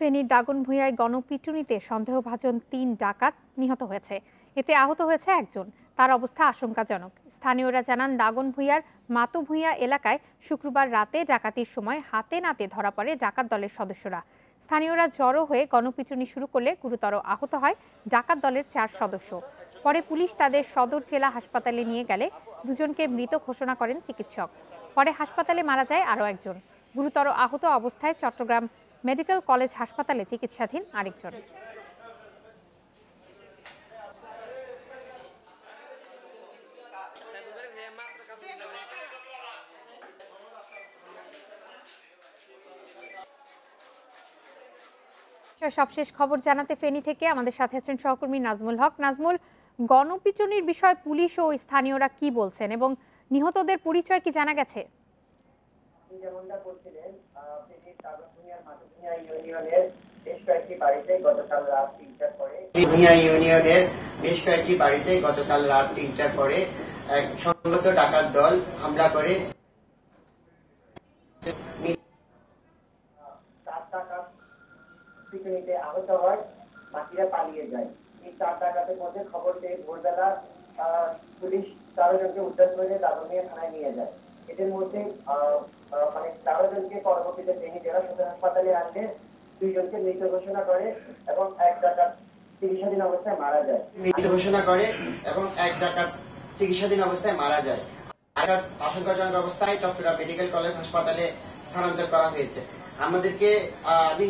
ফেনীর দাগনভূঞায় গণপিটুনিতে সন্দেহভাজন ৩ ডাকাত নিহত হয়েছে। এতে আহত হয়েছে একজন। তার অবস্থা আশঙ্কাজনক। স্থানীয়রা জানান, দাগনভূঞার মাতুভূঞা এলাকায় শুক্রবার রাতে ডাকাতির সময় হাতে নাতে ধরা পড়ে ডাকাত দলের সদস্যরা। স্থানীয়রা জড়ো হয়ে গণপিটুনি শুরু করলে গুরুতর আহত হয় ডাকাত দলের ৪ সদস্য। পরে পুলিশ তাদের সদর জেলা হাসপাতালে নিয়ে গেলে দুজনকে মৃত ঘোষণা করেন চিকিৎসক। পরে হাসপাতালে মারা যায় আরও একজন। গুরুতর আহত অবস্থায় চট্টগ্রাম মেডিকেল কলেজ হাসপাতালে চিকিৎসাধীন আরেকজন। সবশেষ খবর জানাতে ফেনী থেকে আমাদের সাথে আছেন সহকর্মী নাজমুল হক। নাজমুল, গণপিটুনির বিষয়ে পুলিশ ও স্থানীয়রা কি বলছেন এবং নিহতদের পরিচয় কি জানা গেছে? বেশ কয়েকটি বাড়িতে গতকাল রাত ৩টার পরে এক সংগত ডাকাত দল হামলা করে 4 ডাকাত পিটুনিতে আহত হয়, বাকিরা পালিয়ে যায়। এই 4 ডাকাতের মধ্যে খবর পেয়ে ভোরবেলা পুলিশ 13 জনকে উদ্ধার করে দাগনভূঞা থানায় নিয়ে যায়। এদের মধ্যে 13 জনকে পরবর্তীতে ফেনী জেলা সদর হাসপাতালে আনলে 2 জনকে মৃত ঘোষণা করে এবং এক ডাকাত চিকিৎসাধীন অবস্থায় মারা যায়। আশঙ্কাজনক অবস্থায় চট্টগ্রাম মেডিকেল কলেজ হাসপাতালে স্থানান্তর করা হয়েছে। আমাদেরকে আমি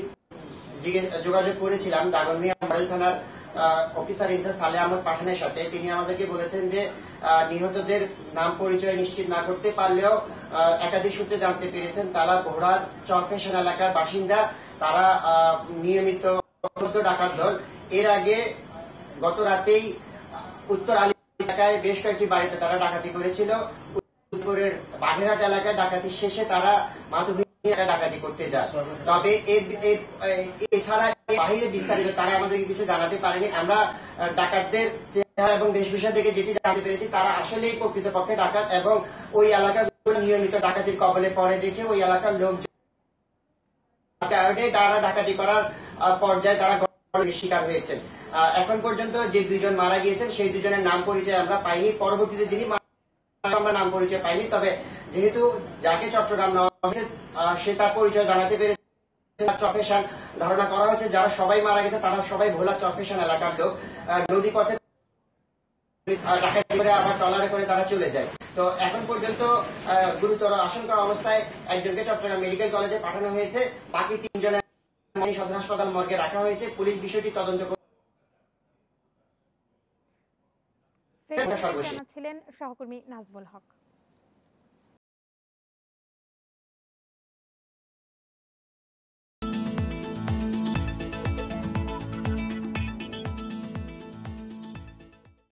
যোগাযোগ করেছিলাম দাগনভূঞা মডেল থানার অফিসার ইনচার্জ সালে আহমদ পাঠানের সাথে। তিনি আমাদেরকে বলেছেন যে নিহতদের নাম পরিচয় নিশ্চিত না করতে পারলেও একাধিক সূত্রে জানতে পেরেছেন তারা ভোড়ার চরফেশন এলাকার বাসিন্দা। তারা নিয়মিত ডাকাত দল। এর আগে গত রাতেই উত্তর আলী এলাকায় বেশ কয়েকটি বাড়িতে তারা ডাকাতি করেছিল। উত্তরের বাগেরহাট এলাকায় ডাকাতি শেষে তারা মাতুভূঞা ডাকাতি করতে যায়। তবে এছাড়া বাহিরে বিস্তারিত তারা আমাদেরকে কিছু জানাতে পারেনি। আমরা ডাকাতদের চেহারা এবং বেশভূষা থেকে যেটি জানতে পেরেছি, তারা আসলেই প্রকৃতপক্ষে ডাকাত এবং ওই এলাকার নিয়মিত ডাকাতির কবলে পড়ে দেখে ওই এলাকার লোক ডাকাতি করার পর্যায়ে তারা শিকার হয়েছেন। এখন পর্যন্ত যে 2 জন মারা গিয়েছেন সেই 2 জনের নাম পরিচয় আমরা পাইনি। পরবর্তীতে যিনি আমরা নাম পরিচয় পাইনি, তবে যেহেতু যাকে চট্টগ্রাম নেওয়া হয়েছে সে তার পরিচয় জানাতে পেরেছে। চরফেশন ধারণা করা হয়েছে যারা সবাই মারা গেছে তারা সবাই ভোলা চরফেশন এলাকার লোক। নদী পথে ডাকাতি করে আবার ট্রলারে করে তারা চলে যায়। তো এখন পর্যন্ত গুরুতর আশঙ্কা অবস্থায় একজনকে চট্টগ্রাম মেডিকেল কলেজে পাঠানো হয়েছে। বাকি 3 জনের সদর হাসপাতাল মর্গে রাখা হয়েছে। পুলিশ বিষয়টি তদন্ত ছিলেন সহকর্মী নাজমুল হক।